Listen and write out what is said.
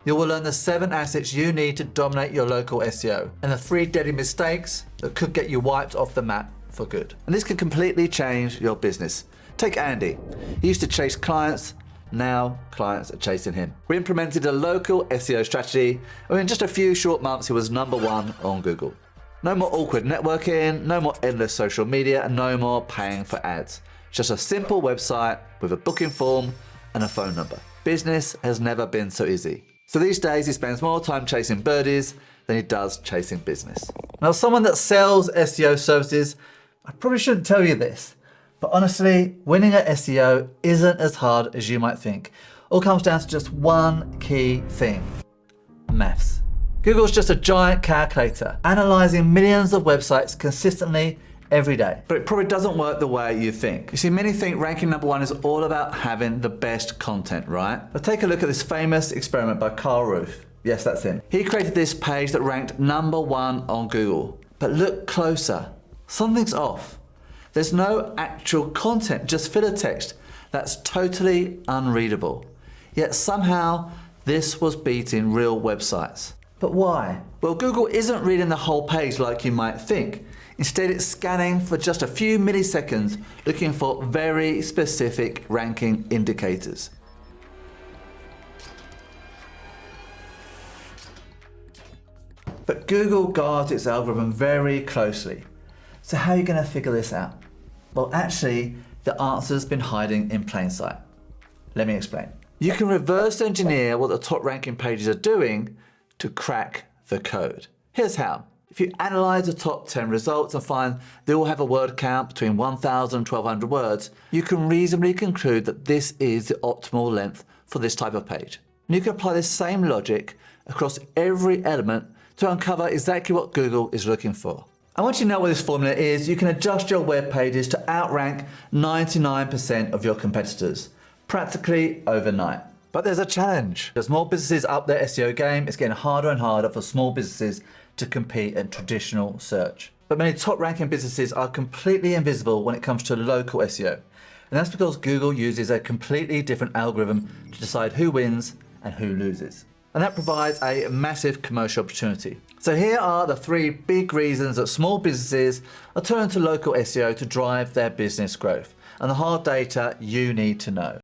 You will learn the 7 assets you need to dominate your local SEO and the 3 deadly mistakes that could get you wiped off the map for good. And this can completely change your business. Take Andy. He used to chase clients. Now clients are chasing him. We implemented a local SEO strategy, and in just a few short months he was #1 on Google. No more awkward networking, no more endless social media, and no more paying for ads. Just a simple website with a booking form and a phone number. Business has never been so easy. So these days he spends more time chasing birdies than he does chasing business. Now, as someone that sells SEO services, I probably shouldn't tell you this, but honestly, winning at SEO isn't as hard as you might think. All comes down to just one key thing: maths. Google's just a giant calculator, analyzing millions of websites consistently every day. But it probably doesn't work the way you think. You see, many think ranking #1 is all about having the best content, right? But take a look at this famous experiment by Carl Roof. Yes, that's him. He created this page that ranked #1 on Google. But look closer. Something's off. There's no actual content, just filler text that's totally unreadable. Yet somehow this was beating real websites. But why? Well, Google isn't reading the whole page like you might think. Instead, it's scanning for just a few milliseconds, looking for very specific ranking indicators. But Google guards its algorithm very closely. So how are you going to figure this out? Well, actually, the answer's been hiding in plain sight. Let me explain. You can reverse engineer what the top ranking pages are doing to crack the code. Here's how. If you analyze the top 10 results and find they all have a word count between 1,000 and 1,200 words, you can reasonably conclude that this is the optimal length for this type of page. And you can apply this same logic across every element to uncover exactly what Google is looking for. And once you know what this formula is, you can adjust your web pages to outrank 99% of your competitors, practically overnight. But there's a challenge. As more businesses up their SEO game, it's getting harder and harder for small businesses to compete in traditional search. But many top ranking businesses are completely invisible when it comes to local SEO. And that's because Google uses a completely different algorithm to decide who wins and who loses. And that provides a massive commercial opportunity. So here are the 3 big reasons that small businesses are turning to local SEO to drive their business growth, and the hard data you need to know.